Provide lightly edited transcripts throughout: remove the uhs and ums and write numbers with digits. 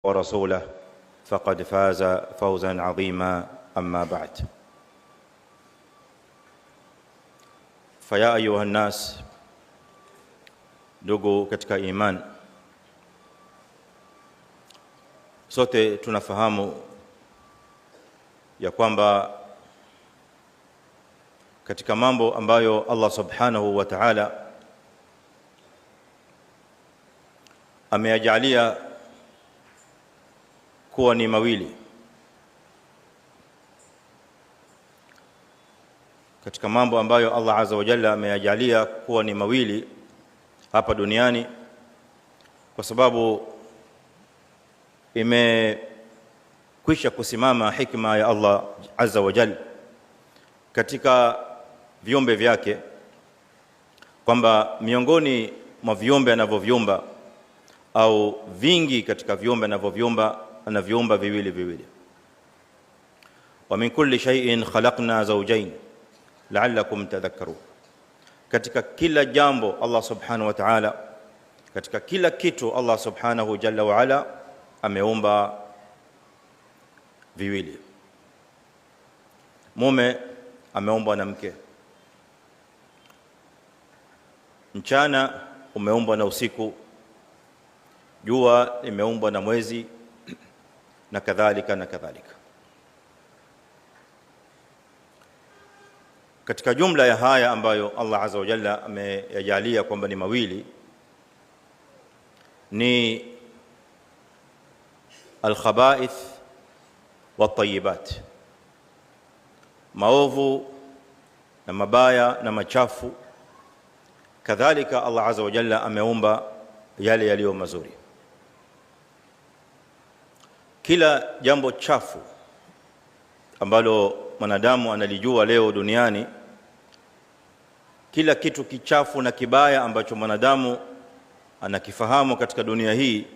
ورسوله فقد فاز فوزا عظيما. أما بعد، فيا أيها الناس، ndugu katika iman, sote tunafahamu ya kwamba katika mambo ambayo Allah subhanahu wa ta'ala ameyajalia kuwa ni mawili, katika mambo ambayo Allah azza wa jalla ameyajalia kuwa ni mawili hapa duniani, kwa sababu imekwisha kusimama hikma ya Allah azza wa jalla katika viumbe vyake, kwamba miongoni mwa viumbe anavyoviumba au vingi katika viumbe anavyoviumba, anaviumba viwili viwili. Wa min kulli shay'in khalaqna zawjayn la'allakum tadhakkarun. Katika kila jambo Allah subhanahu wa ta'ala, katika kila kitu Allah subhanahu jalla wa ala ameumba viwili. Mume ameumbwa na mke, mchana umeumbwa na usiku, jua limeumbwa na mwezi, na kadhalika na kadhalika. Katika jumla ya haya ambayo Allah azza wa jalla ameyajalia kwamba ni mawili, ni al-khaba'ith wat-tayyibat, maovu na mabaya na machafu. Kadhalika Allah azza wa jalla ameumba yale yaliyo mazuri. Kila jambo chafu ambalo mwanadamu analijua leo duniani, kila kitu kichafu na kibaya ambacho mwanadamu anakifahamu katika dunia hii,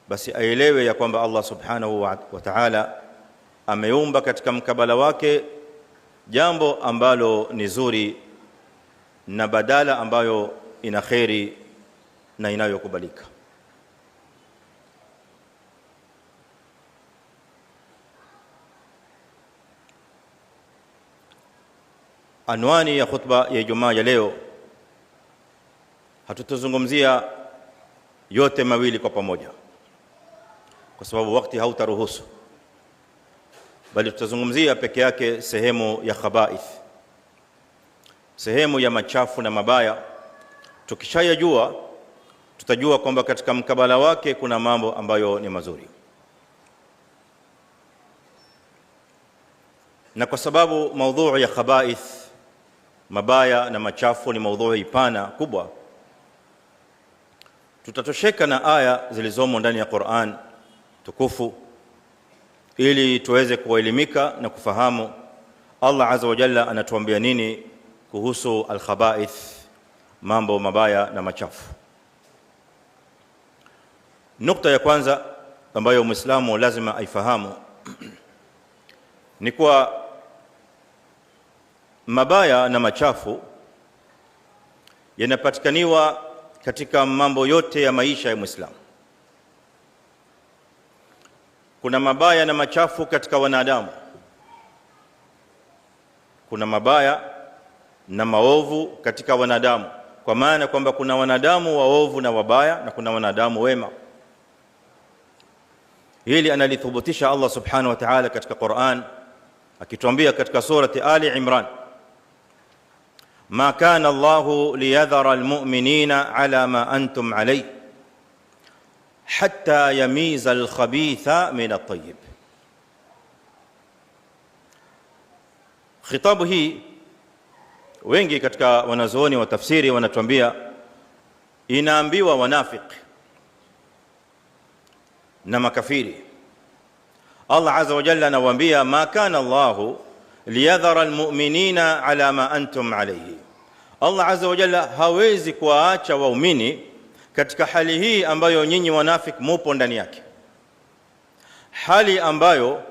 basi aelewe ya kwamba Allah subhanahu wa ta'ala ameumba katika mkabala wake jambo ambalo ni zuri na badala ambayo ina kheri na inayokubalika. Anwani ya khutba ya Ijumaa ya leo, hatutazungumzia yote mawili kwa pamoja kwa sababu wakati hautaruhusu, bali tutazungumzia peke yake sehemu ya khaba'ith, sehemu ya machafu na mabaya. Tukishayajua tutajua kwamba katika mkabala wake kuna mambo ambayo ni mazuri. Na kwa sababu maudhui ya khaba'ith, mabaya na machafu, ni maudhui pana kubwa, tutatosheka na aya zilizomo ndani ya Qur'an tukufu ili tuweze kuelimika na kufahamu Allah azza wa jalla anatuambia nini kuhusu al-khaba'ith, mambo mabaya na machafu. Nukta ya kwanza ambayo Muislamu lazima aifahamu ni kwa mabaya na machafu yanapatikaniwa katika mambo yote ya maisha ya Muislamu. Kuna mabaya na machafu katika wanadamu, kuna mabaya na maovu katika wanadamu, kwa maana kwamba kuna wanadamu waovu na wabaya na kuna wanadamu wema. Hili analithubutisha Allah subhanahu wa ta'ala katika Qur'an akituambia katika surati Ali Imran, ma kana Allahu liyadhara almu'minina ala ma antum alayhi hatta yamiza alkhabitha min at-tayyib. Khitabu hii wengi katika wanazuoni wa tafsiri wanatuambia inaambiwa wanafiki na makafiri. Allah azza wa jalla anawaambia ma kana Allahu liyadhara almu'minina ala ma antum alayhi. Allah azza wa jalla hawezi kuwaacha waumini katika hali hii ambayo nyinyi wanafiki mupo ndani yake, hali ambayo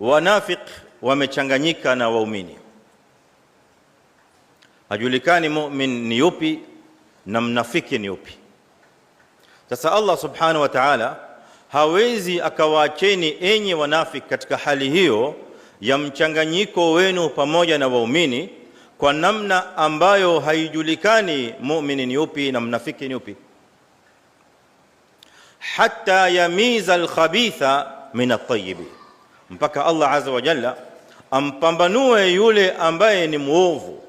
wanafiki wamechanganyika na waumini. Hajulikani mu'min ni yupi na mnafiki ni yupi. Sasa Allah subhanahu wa ta'ala hawezi akawaacheni enyi wanafiki katika hali hiyo ya mchanganyiko wenu pamoja na waumini, kwa namna ambayo haijulikani muumini ni upi na mnafiki ni upi, hatta yamiza alkhabitha min at-tayyib, mpaka Allah azza wa jalla ampambanue yule ambaye ni muovu,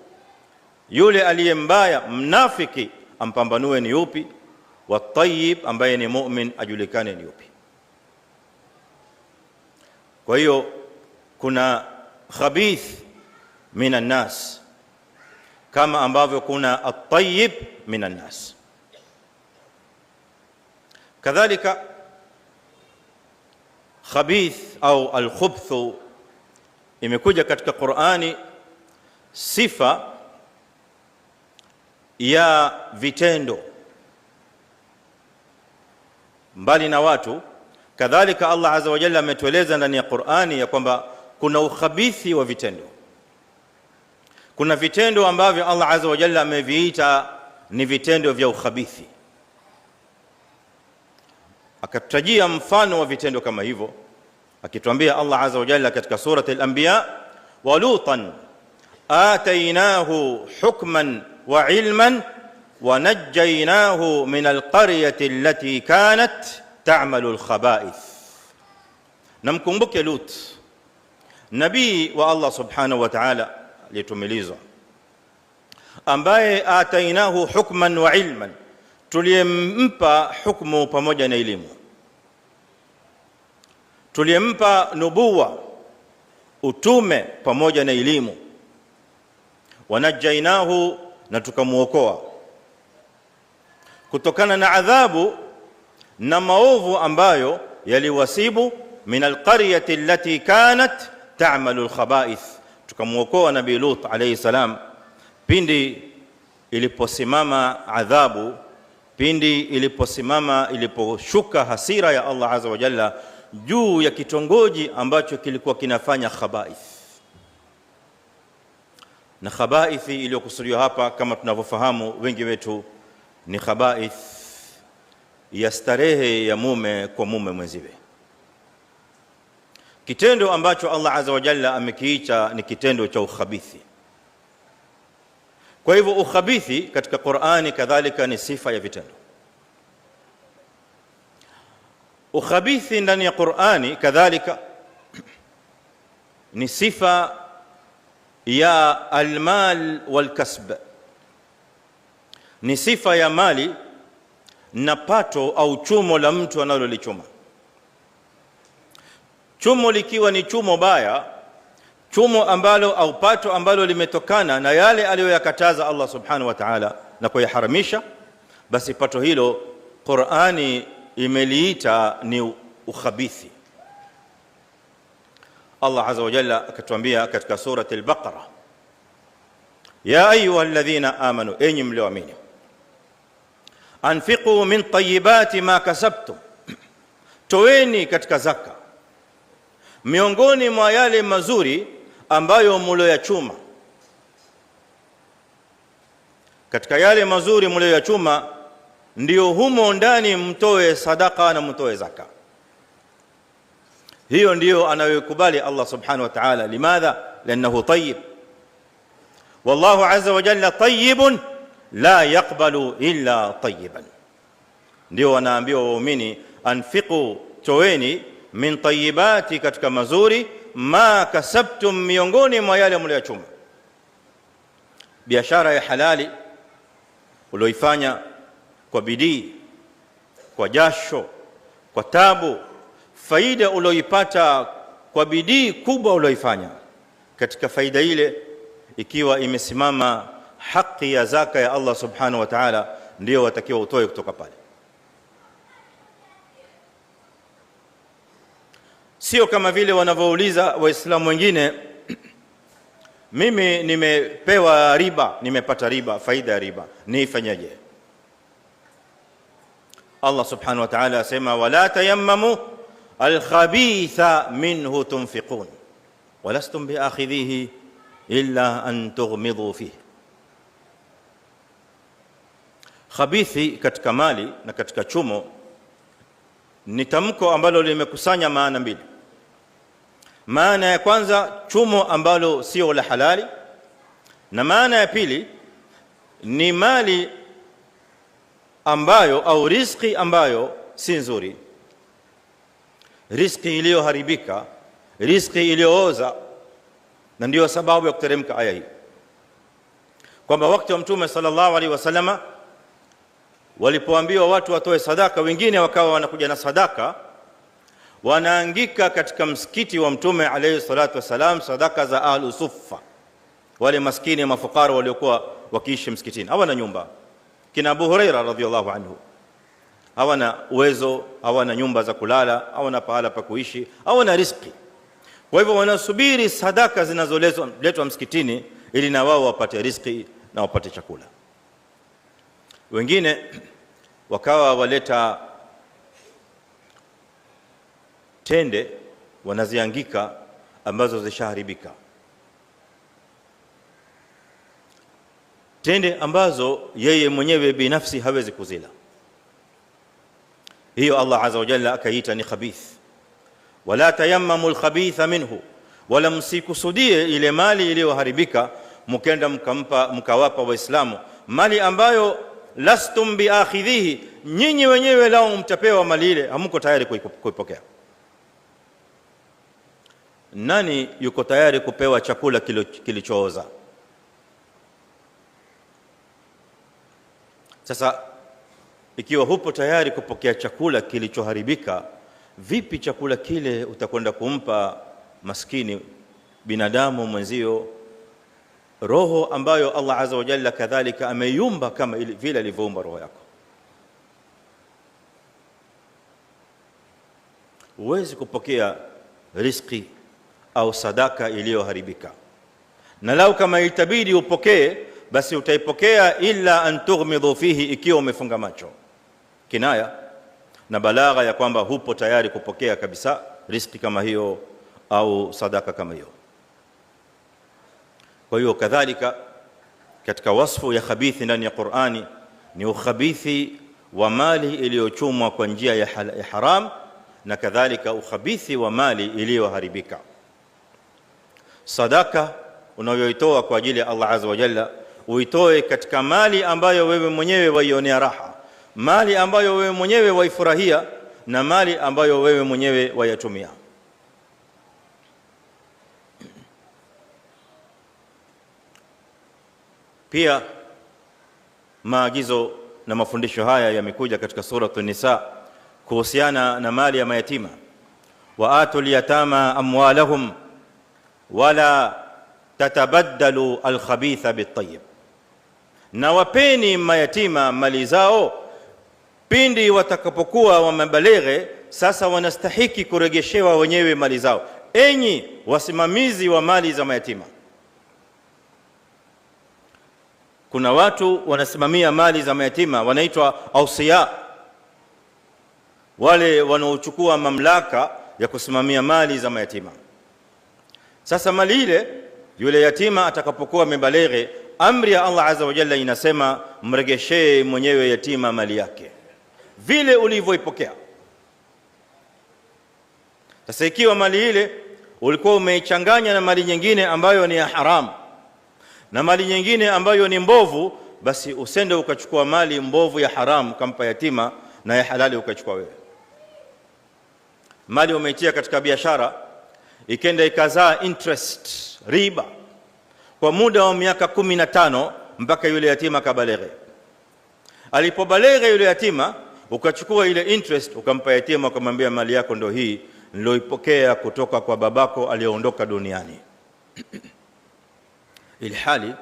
yule aliyembaya mnafiki ampambanue ni upi, wa tayyib ambaye ni mu'min ajulikane ni upi. Kwa hiyo kuna khabith minan nas kama ambavyo kuna at-tayyib minan nas. Kadhalika khabith au al-khubth imekuja katika Qur'ani sifa ya vitendo mbali na watu. Kadhalika Allah azza wa jalla ametueleza ndani ya Qur'ani ya kwamba kuna ukhabithi wa vitendo. Kuna vitendo ambavyo Allah azza wa jalla ameviita ni vitendo vya ukhabithi, akatutajia mfano wa vitendo kama hivyo akituambia Allah azza wa jalla katika surati al-Anbiya, wa Lutan atainahu hukman wa ilman wa najjaynahu min alqaryati allati kanat ta'malu alkhaba'ith. Namkumbuke Lut, nabii wa Allah subhanahu wa ta'ala aliyetumilizwa, ambaye atainahu hukman wa ilman, tuliyempa hukmu pamoja na elimu, tuliyempa nubuwa, utume pamoja na elimu, wanajainahu, na tukamuokoa kutokana na adhabu na maovu ambayo yaliwasibu, min alqaryati allati kanat ta'malu alkhaba'ith, tukamuokoa nabii Lut alayhi salam pindi iliposimama adhabu, pindi iliposhuka hasira ya Allah azza wa jalla juu ya kitongoji ambacho kilikuwa kinafanya khaba'ith. Na khabaithi iliyokusudiwa hapa kama tunavyofahamu wengi wetu ni khaba'ith ya starehe ya mume kwa mume mwenziwe, kitendo ambacho Allah azza wa jalla amekiita ni kitendo cha ukhabithi. Kwa hivyo ukhabithi katika Qur'ani kadhalika ni sifa ya vitendo. Ukhabithi ndani ya Qur'ani kadhalika ni sifa ya almal walkasb, ni sifa ya mali na pato au chumo la mtu analolichuma. Chumo likiwa ni chumo baya, chumo ambalo au pato ambalo limetokana na yale aliyoyakataza Allah subhanahu wa ta'ala na kuyaharamisha, basi pato hilo Qur'ani imeliita ni ukhabithi. Allah azza wa jalla akatuambia katika surati al-Baqara, ya ayyuhalladhina amanu, enyi mlioamini, anfiqu min tayyibati ma kasabtum, toweni katika zaka miongoni mwa yale mazuri ambayo mlioyachuma. Katika yale mazuri mlioyachuma ndio humo ndani mtoe sadaka na mtoe zaka. Hiyo ndio anayokubali Allah subhanahu wa ta'ala. Limadha? Liannahu tayyib, wallahu azza wa jalla tayyibun la yaqbalu illa tayyiban. Ndio wanaambiwa waumini, anfiqu, toweni, min tayyibati, katika mazuri, ma kasabtum, miongoni mwa yale mlioyachuma. Biashara ya halali ulioifanya kwa bidii, kwa jasho, kwa tabu, faida ulioipata kwa bidii kubwa ulioifanya, katika faida ile ikiwa imesimama haki ya zaka ya Allah subhanahu wa ta'ala, ndio watakiwa utoe kutoka pale. Sio kama vile wanavyouliza waislamu wengine, mimi nimepewa riba, nimepata riba, faida ya riba, niifanyaje? Allah subhanahu wa ta'ala asema, wala tayammamu alkhabitha minhu tunfiqun walastum biakhidhihi illa an tughmidu fihi. Khabithi katika mali na katika chumo ni tamko ambalo limekusanya maana mbili. Maana ya kwanza, chumo ambalo sio la halali, na maana ya pili ni mali ambayo au riziki ambayo si nzuri, riziki iliyoharibika, riziki iliyooza. Na ndio sababu ya kuteremka aya hii, kwamba wakati wa Mtume sallallahu alaihi wasallama walipoambiwa watu watoe sadaka, wengine wakawa wanakuja na sadaka, wanaangika katika msikiti wa Mtume alayhi salatu wasalam sadaka za ahlu suffa, wale maskini mafukara waliokuwa wakiishi msikitini, hawana nyumba. Kina Abu Huraira radhiyallahu anhu, hawana uwezo, hawana nyumba za kulala, hawana pahala pa kuishi, hawana riziki. Kwa hivyo wanasubiri sadaka zinazoletwa msikitini ili na wao wapate riziki na wapate chakula. Wengine wakawa waleta tende wanaziangika ambazo zishaharibika, tende ambazo yeye mwenyewe binafsi hawezi kuzila. Hiyo Allah azza wa jalla akaita ni khabith. Wala tayammamu alkhabitha minhu, wala msikusudie ile mali iliyoharibika mkenda mkawapa Waislamu mali ambayo lastum biakhidhihi, nyinyi wenyewe lao mtapewa mali ile, hamko tayari kuipokea. Nani yuko tayari kupewa chakula kilichooza? Sasa ikiwa hupo tayari kupokea chakula kilichoharibika, vipi chakula kile utakwenda kumpa maskini binadamu mwenzio, roho ambayo Allah azza wa jalla kadhalika ameiumba kama vile alivyoumba roho yako? Huwezi kupokea riziki au sadaka iliyoharibika, na lau kama itabidi upokee, basi utaipokea illa an tughmidhu fihi, ikiwa umefunga macho. Kinaya na balagha ya kwamba hupo tayari kupokea kabisa riziki kama hiyo au sadaka kama hiyo. Kwa hiyo kadhalika katika wasfu ya khabithi ndani ya Qur'ani ni ukhabithi wa mali iliyochumwa kwa njia ya haram, na kadhalika ukhabithi wa mali iliyoharibika. Sadaka unayoitoa kwa ajili ya Allah azza wa jalla, uitoe katika mali ambayo wewe mwenyewe waionea raha, mali ambayo wewe mwenyewe waifurahia, na mali ambayo wewe mwenyewe wayatumia. Pia maagizo na mafundisho haya yamekuja katika sura An-Nisa kuhusiana na mali ya mayatima. Wa atul yatama amwalahum wala tatabaddalu alkhabitha bit-tayyib, na wapeni mayatima mali zao pindi watakapokuwa wamebaleghe. Sasa wanastahiki kuregeshewa wenyewe mali zao. Enyi wasimamizi wa mali za mayatima, kuna watu wanasimamia mali za mayatima wanaitwa ausiya, wale wanaochukua mamlaka ya kusimamia mali za mayatima. Sasa mali ile, yule yatima atakapokuwa amebaleghe, amri ya Allah azza wa jalla inasema mregeshee mwenyewe yatima mali yake vile ulivyoipokea. Sasa ikiwa mali ile ulikuwa umeichanganya na mali nyingine ambayo ni ya haram na mali nyingine ambayo ni mbovu, basi usende ukachukua mali mbovu ya haram kampa yatima, na ya halali ukachukua wewe. Mali umeitia katika biashara, ikenda ikazaa interest, riba, kwa muda wa miaka 15 mpaka yule yatima kabaleghe. Alipobaleghe yule yatima, ukachukua ile interest ukampa yatima, ukamwambia mali yako ndio hii niloipokea kutoka kwa babako aliyeondoka duniani. Ili hali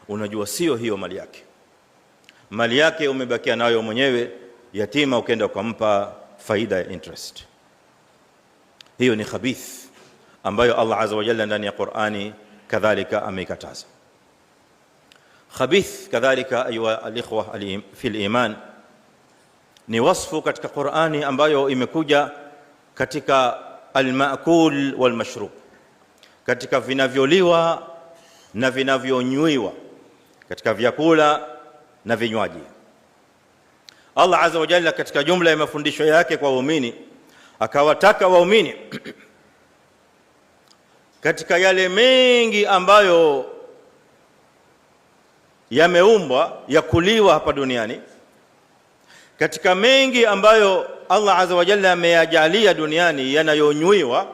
unajua sio hiyo mali yake. Mali yake umebakia nayo mwenyewe, yatima ukenda ukampa faida ya interest. Hiyo ni khabith ambayo Allah azza wa jalla ndani ya Qur'ani kadhalika ameikataza. Khabith kadhalika ayuha alikhwa fil iman ni wasfu katika Qur'ani ambayo imekuja katika al-ma'kul wal mashrub, katika vinavyoliwa na vinavyonywiwa, katika vyakula na vinywaji. Allah azza wa jalla katika jumla ya mafundisho yake kwa waumini akawataka waumini katika yale mengi ambayo yameumbwa ya kuliwa hapa duniani, katika mengi ambayo Allah azza wa jalla ameyajalia duniani yanayonywiwa,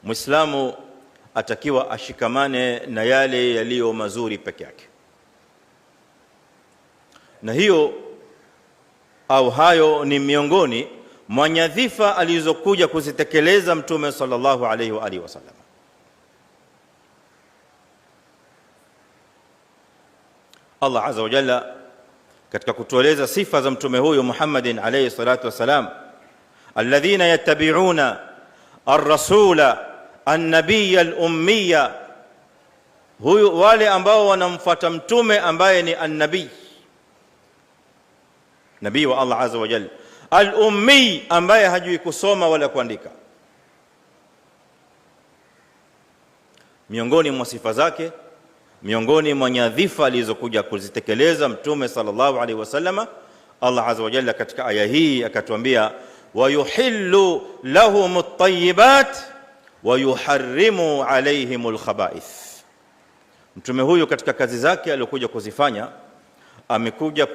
Muislamu atakiwa ashikamane na yale yaliyo mazuri peke yake. Na hiyo au hayo ni miongoni mwa nyadhifa alizokuja kuzitekeleza Mtume sallallahu alaihi wa alihi wasallam. Allah azza wa jalla katika kutueleza sifa za mtume huyo Muhammadin alayhi salatu wasalam, alladhina yattabi'una ar-rasula an-nabiyya al-ummiyya, huyo wale ambao wanamfuata mtume ambaye ni an-nabii, nabii wa Allah azza wa jalla, al-ummi, ambaye hajui kusoma wala kuandika. Miongoni mwa sifa zake, miongoni mwa nyadhifa alizokuja kuzitekeleza mtume sallallahu alaihi wasallama, Allah azza wa jalla katika aya hii akatuambia, wa yuhillu lahum at-tayyibat wa yuharrimu alaihim al-khaba'ith. Mtume huyu katika kazi zake alizokuja kuzifanya, amekuja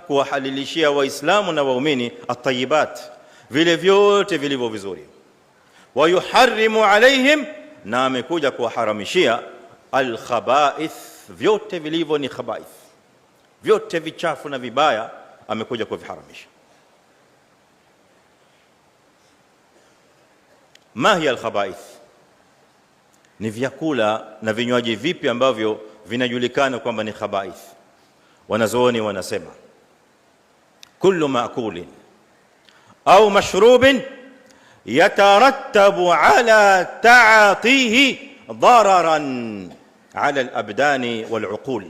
kuwahalilishia waislamu na waumini at-tayyibat, vile vyote vilivyo vizuri, wa yuharrimu alaihim, na amekuja kuwaharamishia al-khaba'ith, vyote vilivyo ni khaba'ith, vyote vichafu na vibaya amekuja kuviharamisha. Ma hiya al-khaba'ith? Ni vyakula na vinywaji vipi ambavyo vinajulikana kwamba ni khaba'ith? Wanazuoni wanasema kullu ma'kulin au mashrubin yatarattabu ala ta'atihi dararan ala al-abdani wal-uqul.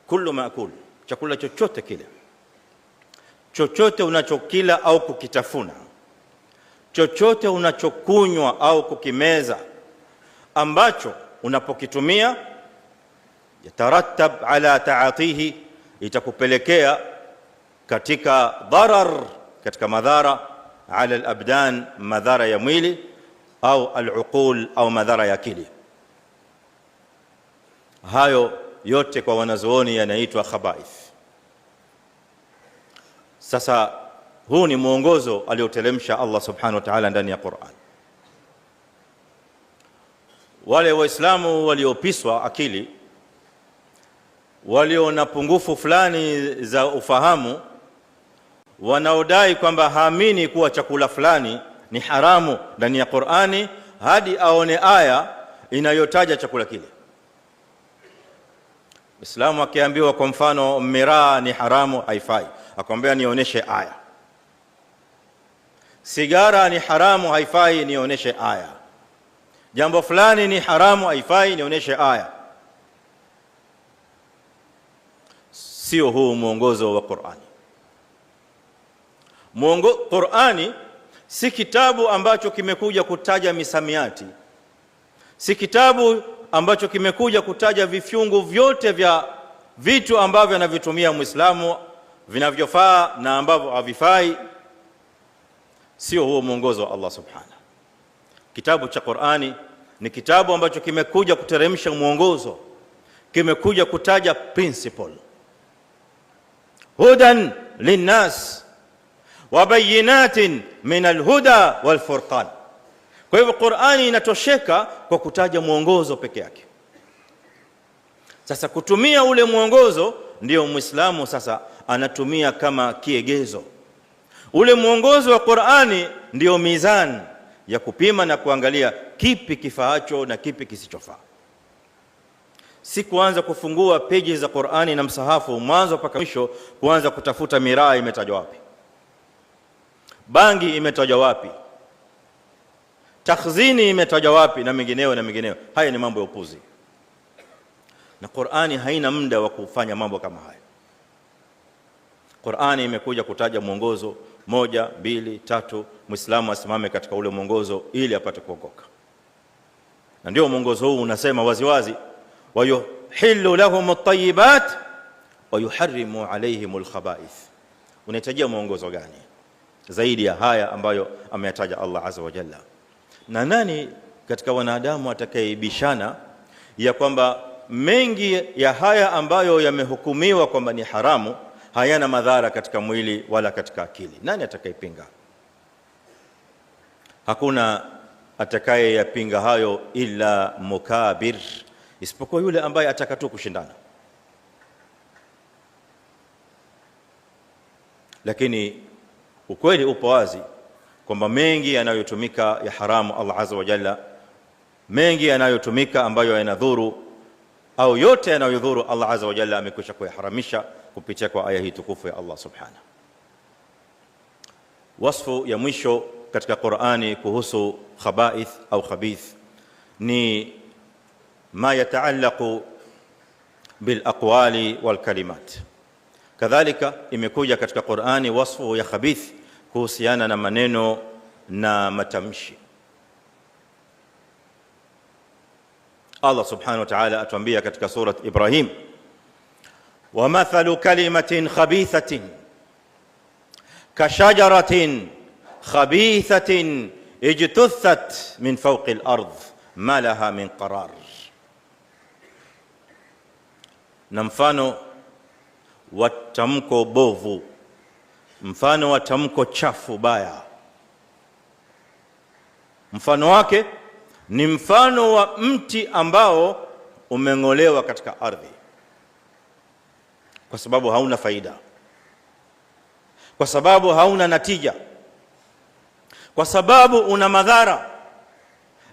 Kullu ma'kul, chakula chochote kile, chochote unachokila au kukitafuna, chochote unachokunywa au kukimeza, ambacho unapokitumia yatarattab ala ta'atihi, itakupelekea katika darar, katika madhara, ala al-abdan, madhara ya mwili, au al-uqul, au madhara ya akili. Hayo yote kwa wanazuoni yanaitwa khaba'ith. Sasa huu ni mwongozo alioteremsha Allah subhanahu wa ta'ala ndani ya Qur'an. Wale waislamu waliopiswa akili, walio na pungufu fulani za ufahamu, wanaodai kwamba haamini kuwa chakula fulani ni haramu ndani ya Qur'ani hadi aone aya inayotaja chakula kile. Muislamu akiambiwa kwa mfano miraa ni haramu, haifai, akwambia nionyeshe aya. Sigara ni haramu, haifai, nionyeshe aya. Jambo fulani ni haramu, haifai, nionyeshe aya. Sio huu mwongozo wa Qur'ani. Qur'ani si kitabu ambacho kimekuja kutaja misamiati, si kitabu ambacho kimekuja kutaja vifungu vyote vya vitu ambavyo anavitumia Muislamu vinavyofaa na ambavyo havifai. Sio huo mwongozo wa Allah subhanahu. Kitabu cha Qur'ani ni kitabu ambacho kimekuja kuteremsha mwongozo, kimekuja kutaja principle, hudan linnas wa bayinatin min alhuda walfurqan. Kwa hivyo Qur'ani inatosheka kwa kutaja mwongozo peke yake. Sasa kutumia ule mwongozo ndio Muislamu sasa anatumia kama kiegezo. Ule mwongozo wa Qur'ani ndio mizani ya kupima na kuangalia kipi kifaacho na kipi kisichofaa. Si kuanza kufungua peji za Qur'ani na msahafu mwanzo mpaka mwisho kuanza kutafuta miraa imetajwa wapi, bangi imetajwa wapi, takhzini imetajwa wapi, na mengineyo na mengineyo. Haya ni mambo ya upuzi, na Qur'ani haina muda wa kufanya mambo kama haya. Qur'ani imekuja kutaja mwongozo 1, 2, 3, Muislamu asimame katika ule mwongozo ili apate kuokoka. Na ndio mwongozo huu unasema waziwazi, wa yuhillu lahum at-tayyibat wa yuharrimu alayhim al-khaba'ith. unahitajia mwongozo gani zaidi ya haya ambayo ameyataja Allah azza wa jalla? Na nani katika wanadamu atakayeibishana ya kwamba mengi ya haya ambayo yamehukumiwa kwamba ni haramu hayana madhara katika mwili wala katika akili? Nani atakayepinga? Hakuna atakayeyapinga hayo illa mukabir, isipokuwa yule ambaye atakatu kushindana. Lakini ukweli upo wazi kwamba mengi yanayotumika ya haramu Allah azza wa jalla, mengi yanayotumika ambayo yanadhuru au yote yanayodhuru Allah azza wa jalla amekwisha kuyaharamisha kupitia kwa aya hii tukufu ya Allah subhanahu. Wasfu ya mwisho katika Qur'ani kuhusu khaba'ith au khabith ni ma yataallaqu bil aqwali wal kalimat. Kadhalika imekuja katika Qur'ani wasfu ya khabith kuhusiana na maneno na matamshi. Allah subhanahu wa ta'ala atuambia katika surat Ibrahim, wa mathalu kalimatin khabithatin kashajaratin khabithatin ijtuthat min fawqi al-ard ma laha min qarar. Na mfano wa tamko bovu, mfano wa tamko chafu baya, mfano wake ni mfano wa mti ambao umeng'olewa katika ardhi kwa sababu hauna faida, kwa sababu hauna natija, kwa sababu una madhara.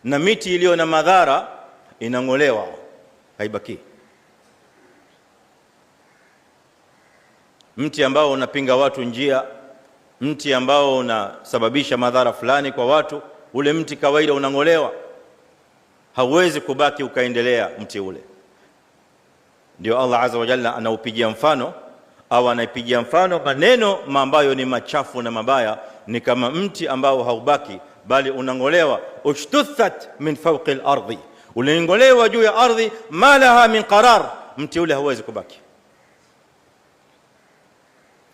Na miti iliyo na madhara inang'olewa, haibaki. Mti ambao unapinga watu njia, mti ambao unasababisha madhara fulani kwa watu, ule mti kawaida unang'olewa, hauwezi kubaki ukaendelea mti ule. Ndio Allah azza wa jalla anaupigia mfano au anaipigia mfano maneno ambayo ni machafu na mabaya, ni kama mti ambao haubaki bali unang'olewa. Ushtuthat min fawqi al-ardi, unang'olewa juu ya ardhi. Ma laha min qarar, mti ule hauwezi kubaki.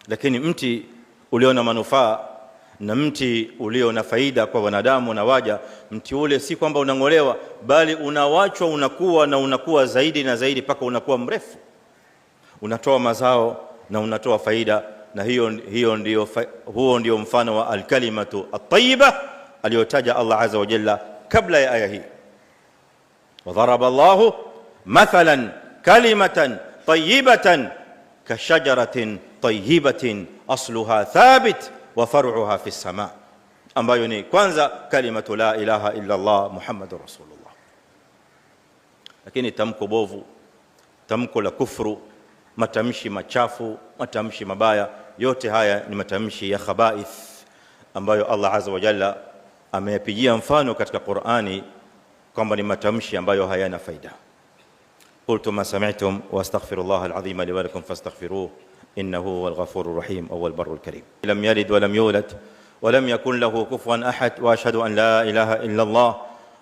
Lakini mti ulio na manufaa na mti ulio na faida kwa wanadamu na waja, mti ule si kwamba unang'olewa, bali unawachwa unakuwa na unakuwa zaidi na zaidi mpaka unakuwa mrefu, unatoa mazao na unatoa faida. Na huo ndio mfano wa alkalimatu at-tayyiba aliyotaja Allah azza wa jalla kabla ya aya hii. Wa daraba Allahu mathalan kalimatan tayyibatan kashajaratin tayyibatin asluha thabit wa far'uha fi as-sama', ambayo ni kwanza kalimatu la ilaha illa Allah Muhammadur Rasulullah. Lakini tamko bovu, tamko la kufru, matamshi machafu, matamshi mabaya, yote haya ni matamshi ya khaba'ith ambayo Allah azza wa jalla ameyapigia mfano katika Qur'ani kwamba ni matamshi ambayo hayana faida. Qultu ma sami'tum wa astaghfirullaha al-azim li wa lakum fastaghfiruhu innahu huwal ghafurur rahim wa huwal barrul karim. Lam yalid wa lam yulad wa lam yakun lahu kufuwan ahad wa ashhadu an la ilaha illa Allah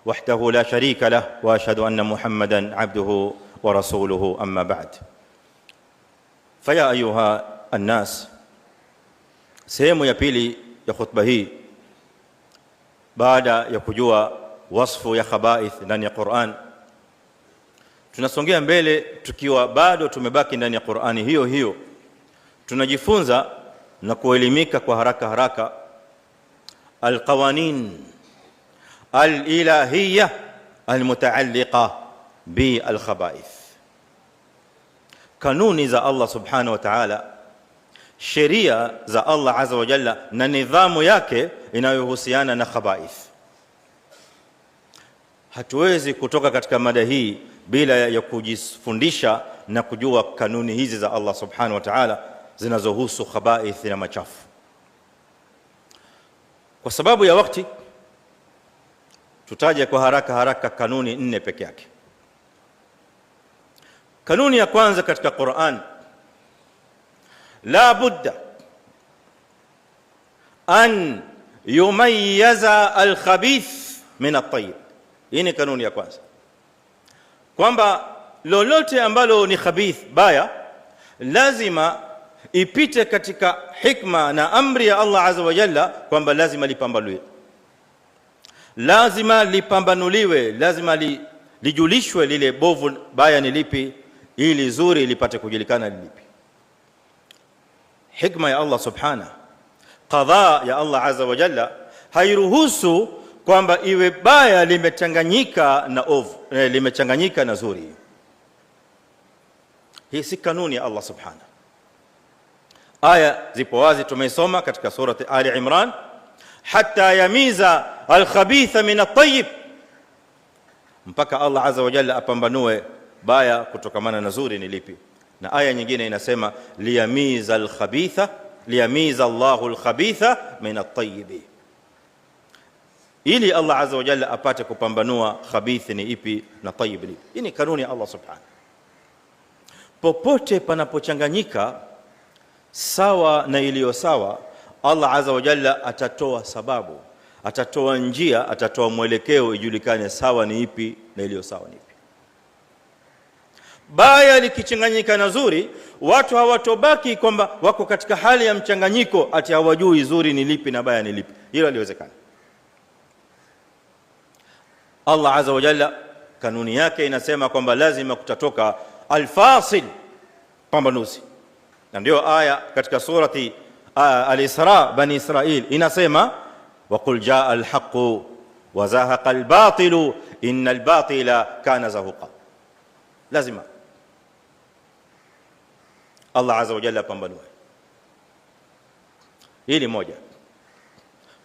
wahdahu la sharika lahu wa ashhadu anna Muhammadan abduhu wa rasuluhu, amma ba'd. Faya ayuha an-nas, sehemu ya pili ya khutba hii baada ya kujua wasfu ya khaba'ith ndani ya Qur'an, tunasongea mbele tukiwa bado tumebaki ndani ya Qur'ani hiyo hiyo. Tunajifunza na kuelimika kwa haraka haraka alqawanin alilahiyya almutaalliqa bi alkhaba'ith, kanuni za Allah subhanahu wa ta'ala, sheria za Allah azza wa jalla na nidhamu yake inayohusiana na khaba'ith. Hatuwezi kutoka katika mada hii bila ya kujifundisha na kujua kanuni hizi za Allah subhanahu wa ta'ala zinazohusu khaba'ith na machafu. Kwa sababu ya wakati tutaje kwa haraka haraka kanuni 4 peke yake. Kanuni ya kwanza katika Qur'an, la budda an yumayyiza al-khabith min at-tayyib. Hii ni kanuni ya kwanza, kwamba lolote ambalo ni khabith baya lazima ipite katika hikma na amri ya Allah azza wa jalla kwamba lazima lipambanuliwe, lazima lipambanuliwe, lazima lijulishwe lile bovu baya ni lipi, ili zuri lipate kujulikana ni lipi. Hikma ya Allah subhanahu, qadha ya Allah azza wa jalla hairuhusu kwamba iwe baya limechanganyika na ovu, limechanganyika na zuri. Hii si kanuni ya Allah subhanahu. Aya zipo wazi, tumeisoma katika surati Ali Imran, hatta yamiza alkhabitha min at-tayyib, mpaka Allah azza wa jalla apambanue baya kutokamana na zuri ni lipi. Na aya nyingine inasema liyamiza alkhabitha, liyamiza Allahu alkhabitha min at-tayyib, ili Allah azza wa jalla apate kupambanua khabithi ni ipi na tayyib ni. Hii ni kanuni ya Allah subhanahu. Popote panapochanganyika sawa na iliyo sawa, Allah azza wa jalla atatoa sababu, atatoa njia, atatoa mwelekeo ijulikane sawa ni ipi na iliyo sawa ni ipi. Baya likichanganyika na zuri, watu hawatobaki kwamba wako katika hali ya mchanganyiko ati hawajui zuri ni lipi na baya ni lipi. Hilo haliwezekani. Allah azza wa jalla kanuni yake inasema kwamba lazima kutatoka alfasil, pambanuzi. Na ndio aya katika surati al-Isra, Bani Israil inasema waqul jaa al-haqqu wa zahaqa al-batilu innal batila kana zahuqa. Lazima Allah azza wa jalla pambanue. Hili moja.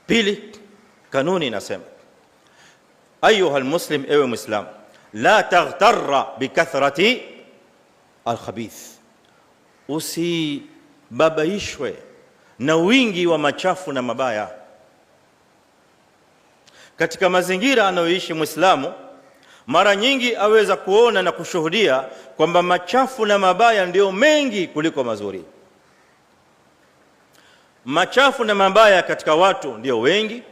Pili, kanuni inasema ayuha almuslim, ewe muislam, la taghtarra bikathrati alkhabith, usibabaishwe na wingi wa machafu na mabaya. Katika mazingira anayoishi muislamu, mara nyingi aweza kuona na kushuhudia kwamba machafu na mabaya ndio mengi kuliko mazuri. Machafu na mabaya katika watu ndio wengi,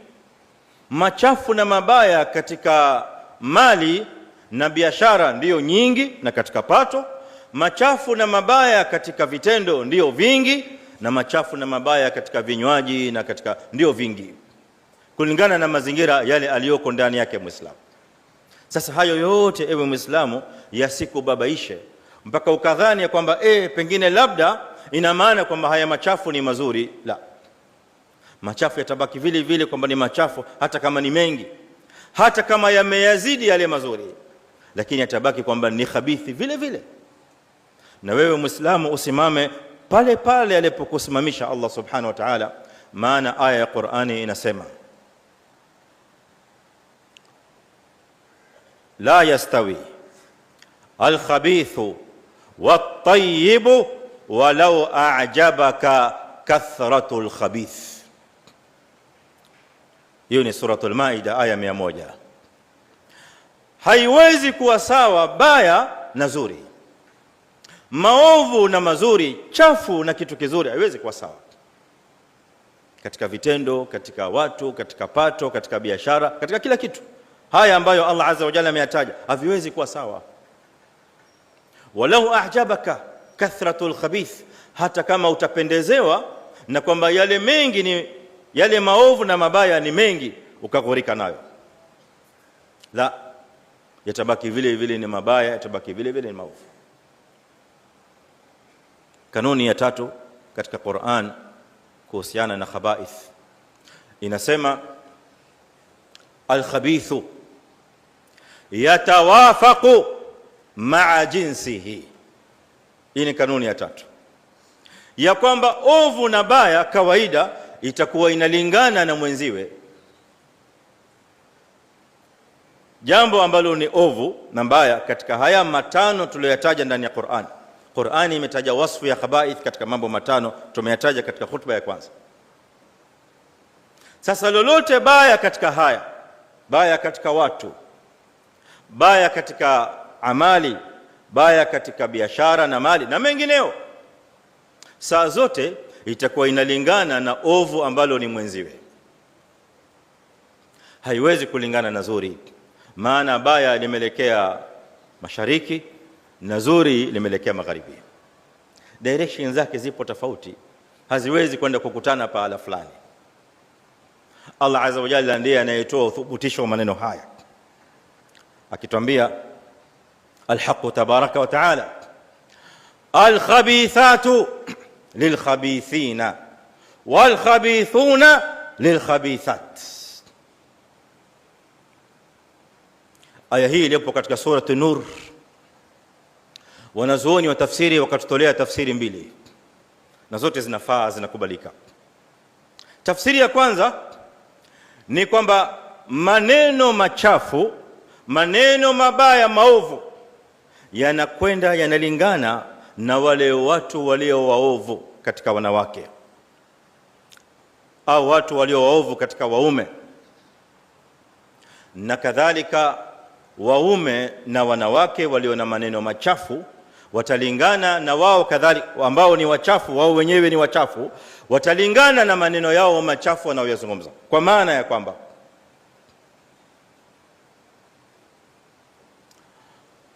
machafu na mabaya katika mali na biashara ndio nyingi na katika pato, machafu na mabaya katika vitendo ndio vingi, na machafu na mabaya katika vinywaji na katika ndio vingi, kulingana na mazingira yale aliyoko ndani yake muislamu. Sasa hayo yote, ewe muislamu, yasikubabaishe mpaka ukadhani ya kwamba pengine labda ina maana kwamba haya machafu ni mazuri. La, machafu yatabaki vile vile kwamba ni machafu, hata kama ni mengi, hata kama yameyazidi yale mazuri, lakini yatabaki kwamba ni khabithi vile vile. Na wewe muislamu usimame pale pale alipokusimamisha Allah subhanahu wa ta'ala, maana aya ya Qur'ani inasema la yastawi alkhabithu wattayyibu walau a'jabaka kathratul khabith. Hiyo ni suratul Maida aya 100. Haiwezi kuwa sawa baya na zuri, maovu na mazuri, chafu na kitu kizuri, haiwezi kuwa sawa katika vitendo, katika watu, katika pato, katika biashara, katika kila kitu. Haya ambayo Allah azza wa jalla ameyataja haviwezi kuwa sawa. Walau a'jabaka kathratul khabith, hata kama utapendezewa na kwamba yale mengi ni yale maovu na mabaya ni mengi, ukaghurika nayo, la, yatabaki vile vile ni mabaya, yatabaki vile vile ni maovu. Kanuni ya tatu katika Qur'an kuhusiana na khabaith inasema al-khabithu yatawafaqu ma'a jinsihi. Hii ni kanuni ya tatu ya kwamba ovu na baya kawaida itakuwa inalingana na mwenziwe. Jambo ambalo ni ovu na mbaya katika haya matano tuliyotaja ndani ya Qur'an. Qur'ani imetaja wasfu ya khabaith katika mambo matano tumeyataja katika khutba ya kwanza. Sasa lolote baya katika haya, baya katika watu, baya katika amali, baya katika biashara na mali na mengineo, saa zote itakuwa inalingana na ovu ambalo ni mwenziwe. Haiwezi kulingana na zuri, maana baya limelekea mashariki na zuri limelekea magharibi. direction zake zipo tofauti, haziwezi kwenda kukutana pahala fulani. Allah azza wa jalla ndiye anayetoa uthibitisho wa maneno haya akitwambia alhaq tabaraka wa taala alkhabithatu lilkhabithina walkhabithuna lilkhabithat. Aya hii iliyopo katika surati An-Nur, wanazuoni wa tafsiri wakatutolea tafsiri mbili na zote zinafaa, zinakubalika. Tafsiri ya kwanza ni kwamba maneno machafu, maneno mabaya, maovu yanakwenda yanalingana na wale watu walio waovu katika wanawake au watu walio waovu katika waume, na kadhalika waume na wanawake walio na maneno machafu watalingana na wao kadhalika, ambao ni wachafu, wao wenyewe ni wachafu, watalingana na maneno yao machafu wanayoyazungumza. Kwa maana ya kwamba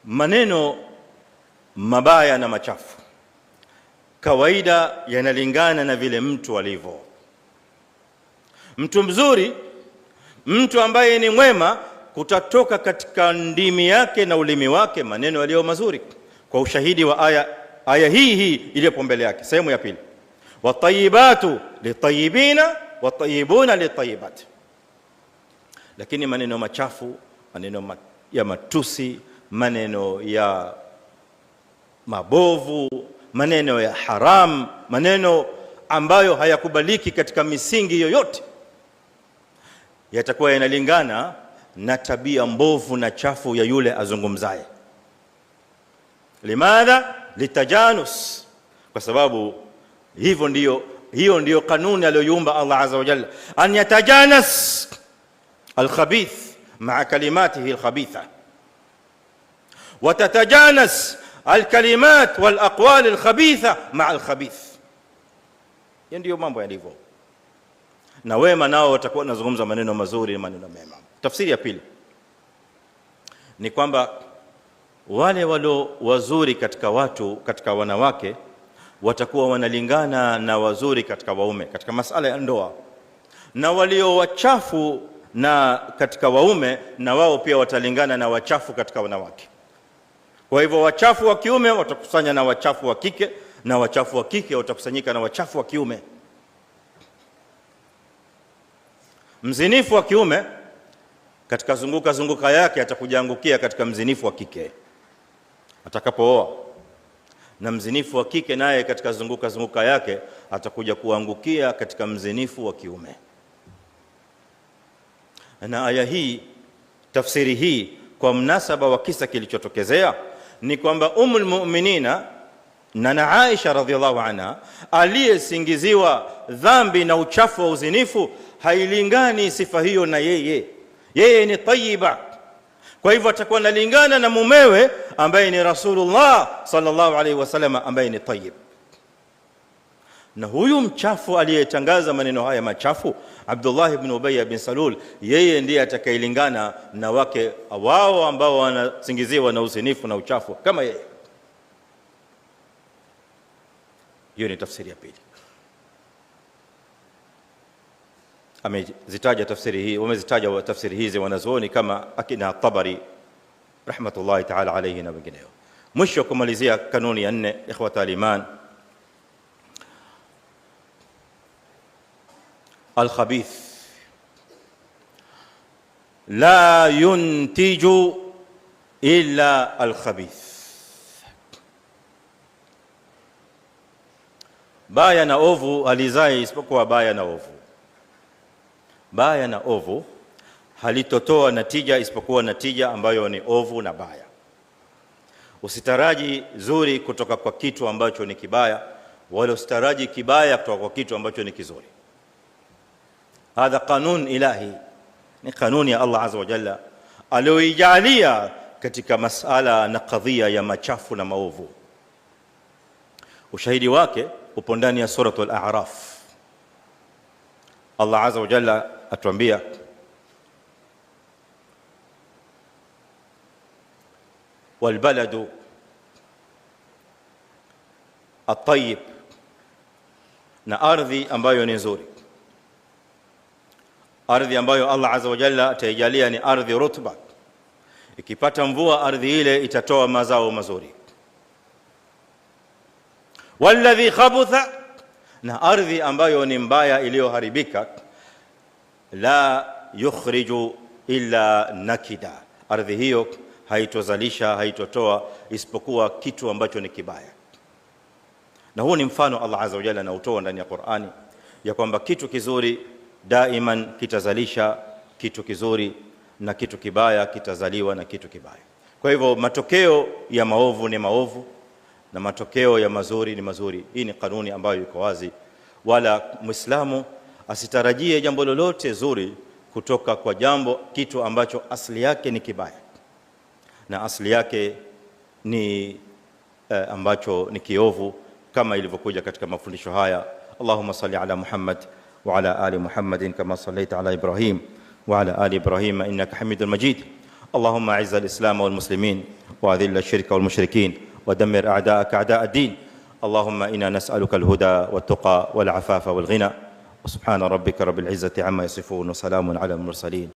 maneno mabaya na machafu kawaida yanalingana na vile mtu alivyo. Mtu mzuri, mtu ambaye ni mwema, kutatoka katika ndimi yake na ulimi wake maneno yaliyo mazuri, kwa ushahidi wa aya hii iliyopo mbele yake, sehemu ya pili, watayibatu litayibina watayibuna litayibat. Lakini maneno machafu, maneno ya matusi, maneno ya mabovu, maneno ya haram, maneno ambayo hayakubaliki katika misingi yoyote, yatakuwa yanalingana na tabia mbovu na chafu ya yule azungumzaye. Limadha? Litajanus, kwa sababu hiyo ndiyo kanuni aliyoiumba Allah azza wa jalla, an yatajanas alkhabith ma'a kalimatihi alkhabitha wa tatajanas alkalimat walaqwal alkhabitha ma'a alkhabith. Hiyo ndiyo mambo yalivyo, na wema nao watakuwa wanazungumza maneno mazuri na maneno mema. Tafsiri ya pili ni kwamba wale walio wazuri katika watu, katika wanawake, watakuwa wanalingana na wazuri katika waume katika masala ya ndoa, na walio wachafu na katika waume, na wao pia watalingana na wachafu katika wanawake. Kwa hivyo wachafu wa kiume watakusanya na wachafu wa kike, na wachafu wa kike watakusanyika na wachafu wa kiume. Mzinifu wa kiume katika zunguka yake atakujaangukia katika mzinifu wa kike atakapooa, na mzinifu wa kike naye katika zunguka yake atakuja kuangukia katika mzinifu wa kiume. Na aya hii, tafsiri hii kwa mnasaba wa kisa kilichotokezea ni kwamba Ummul Mu'minina na Aisha radhiallahu anha aliyesingiziwa dhambi na uchafu wa uzinifu, hailingani sifa hiyo na yeye ni tayyiba. Kwa hivyo atakuwa analingana na mumewe ambaye ni Rasulullah sallallahu alaihi wasallam ambaye ni tayyib. Na huyu mchafu aliyetangaza maneno haya machafu, Abdullah ibn Ubay bin Salul, yeye ndiye atakayelingana na wake wao ambao wanasingiziwa na uzinifu na uchafu kama yeye. Hiyo ni tafsiri ya pili. Amezitaja tafsiri hii, wamezitaja tafsiri hizi wanazuoni kama akina Tabari rahmatullahi ta'ala alayhi na wengineo. Mwisho kumalizia kanuni ya 4, ikhwata al-iman, al-khabith la yuntiju illa al-khabith. Baya na ovu halizai isipokuwa baya na ovu. Baya na ovu halitotoa natija isipokuwa natija ambayo ni ovu na baya. Usitaraji zuri kutoka kwa kitu ambacho ni kibaya, wala usitaraji kibaya kutoka kwa kitu ambacho ni kizuri. Hadha kanun ilahi, ni kanuni ya Allah azza wa jalla aliyoijalia katika masala na kadhia ya machafu na maovu. Ushahidi wake upo ndani ya suratul A'raf. Allah azza wa jalla atuambia والبلد at-tayyib, na ardhi ambayo ni nzuri, ardhi ambayo Allah azza wa jalla ataijalia ni ardhi rutba. Ikipata mvua ardhi ile itatoa mazao mazuri. Walladhi khabutha, na ardhi ambayo ni mbaya iliyoharibika, la yukhriju illa nakida, ardhi hiyo haitozalisha, haitotoa isipokuwa kitu ambacho ni kibaya. Na huu ni mfano Allah azza wa jalla anautoa ndani ya Qur'ani ya kwamba kitu kizuri daiman kitazalisha kitu kizuri na kitu kibaya kitazaliwa na kitu kibaya. Kwa hivyo matokeo ya maovu ni maovu na matokeo ya mazuri ni mazuri. Hii ni kanuni ambayo iko wazi, wala Muislamu asitarajie jambo lolote zuri kutoka kwa kitu ambacho asili yake ni kibaya na asili yake ni ambacho ni kiovu, kama ilivyokuja katika mafundisho haya. Allahumma salli ala Muhammad wa ala ali Muhammadin kama sallaita ala Ibrahim wa ala ali Ibrahim innaka Hamidul Majid. Allahumma a'izz al-islam wal muslimin wa adhill ash-shirka wal mushrikin wa dammir a'da'aka a'da' ad-din. Allahumma inna nas'aluka al-huda wat-tuqa wal 'afafa wal ghina. Subhana rabbika rabbil izzati amma yasifun wa salamun ala al-mursalin.